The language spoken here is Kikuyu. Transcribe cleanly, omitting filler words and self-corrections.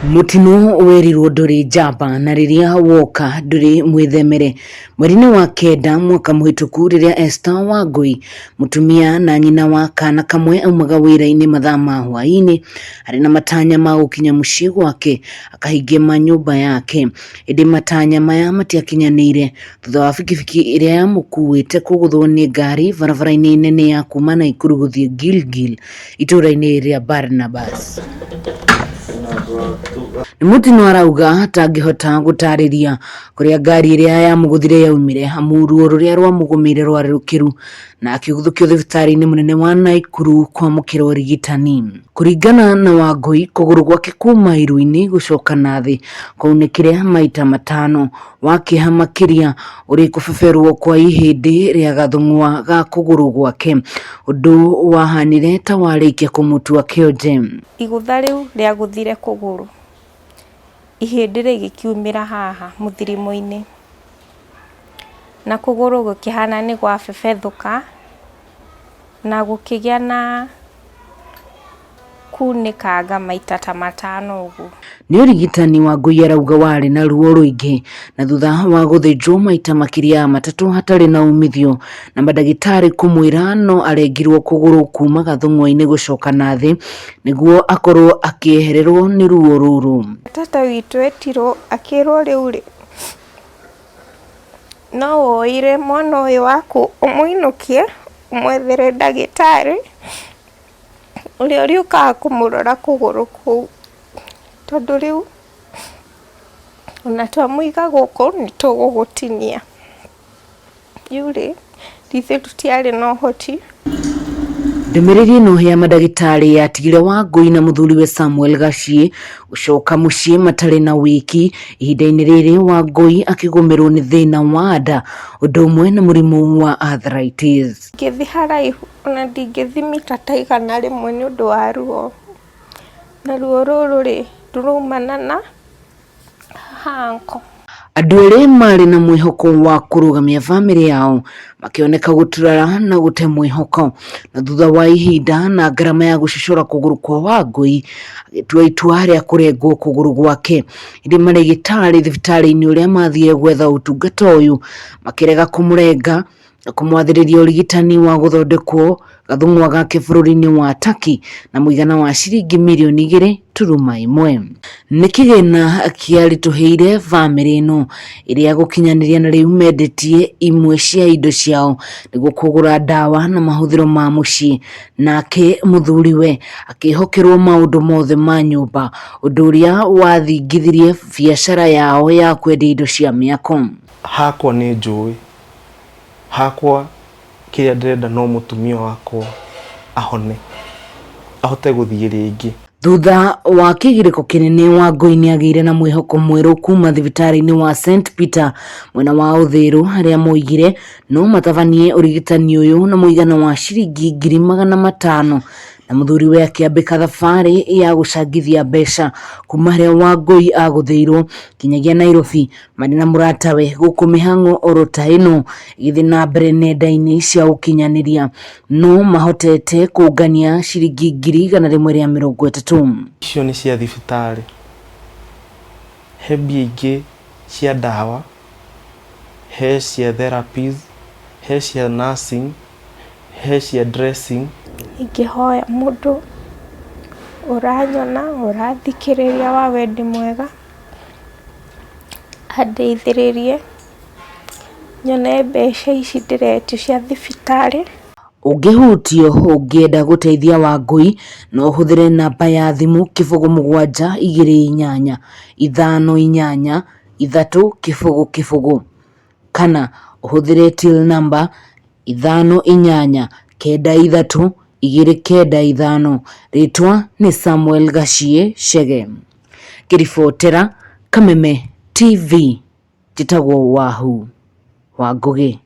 Mutino werirwo nduri njamba na riria woka nduri mwithemere. Mweri-ini wa kenda mwaka muhituku riria Esther Wangui mutumia na nyina wa kana kamwe aumaga wira-ini mathaa ma hwaini ari na matanya ma gukinya mucii gwake akahingia nyumba yake, indi matanya maya matiakinyanire thutha wa bikibiki iria yamukuite kuguthwo ni ngari barabara-ini nene ya kuma Naikuru guthii Gilgil itura-ini ria Barnabas. Ni mutino arauga atangihota gutariria kuria ngari iria yamuguthire yaumire amu ruo ruria rwamugumire rwari rukiru na akiguthukio thibitari-ini munene wa Naikuru kwamukira urigitani. Kuringana na Wangui, kuguru gwake kuma iru-ini gucoka nathi kwaunikire maita matano, wakiha makiria uri kubeberwo kwa ihindi ria gathung'wa ga kuguru gwake, undu wahanire ta warikia kumutua kionje. Igutha riu ria guthire kuguru ihindi rigikiumira haha muthirimo-ini na kuguru gukihana ni gwa bebethuka na gukigia na kunikanga maita ta matano ugu. Ni urigitani Wangui arauga wari na ruo ruingi na thutha wa guthinjwo maita makiria matatu hatari na umithio na madagitari kumwira no arengirwo kuguru kuma gathung'wa-ini gucoka nathi niguo akorwo akiehererwo ni ruo ruru. Tata witu etirwo akirwo riu ri no woire mwana uyu waku umuinukie umwethere ndagitari uria uriukaga kumurora kuguru kuu, tondu riu ona twamuiga guku ni tugugutinia yuri rithe tutiari na uhoti. Ndumiriri ino ya madagitari yatigire Wangui na muthuriwe Samuel Gacie gucoka mucii matari na wiki ihinda-ini riri Wangui akigumirwo ni thina wa nda undu umwe na murimu wa arthritis. Ngithi haraihu ona ndingithi mita ta igana rimwe ni undu wa ruo, na ruo ruru ri rurumana na hanko. Andu eri mari na mwihoko wa kurugamia family yao makioneka guturara na gute mwihoko na thutha wa ihinda na ngarama ya gucicura kuguru kwa Wangui agitua itua ria kurengwo kuguru gwake, indi marigitari thibitari-ini uria mathire gwetha utungata uyu makirega kumurenga na kumwathiriria urigitani wa guthondekwo gathung'wa gake bururi-ini wa Turkey na muigana wa ciringi mirioni 2.1. Ni kigina kiarituheire family ino iria gukinyaniria na riu mendetie imwe cia indo ciao niguo kugura dawa na mahuthiro ma mucii, nake muthuriwe akihokerwo maundu mothe ma nyumba, undu uria wathingithirie biacara yao ya kwendia indo cia miako. Hakwa ni njui hakwa kiria ndirenda no mutumia wakwa ahone ahote guthii ringi. Thutha wa kigiriko kinene Wangui ni agire na mwihoko mweru kuma thibitari-ini wa St Peter mwena wa Uthiru haria moigire no matavanie urigitani uyu na muigana wa ciringi 500,000 na muthuriwe akiambika thabari ya gucangithia mbeca kuma haria Wangui aguthiirwo kinyagia Nairobi mari na muratawe guku mihang'o orota ino igithi na mbere nenda-ini cia ukinyaniria no mahotete kungania ciringi 130. Icio ni cia thibitari, he mbia ingi cia dawa, he cia therapies, he cia nursing, he cia dressing. Ingihoya mundu uranyona urathikiriria wa wendi mwega andeithiririe nyone mbeca ici ndiretio cia thibitari. Ungihutio ungienda guteithia Wangui no uhuthire namba ya thimu 0728 58 300 kana uhuthire till number 58 93 295. Ritwa ni Samuel Gacie Chege. Kiribotera Kameme TV, jitagwo Wahu wa Ngugi.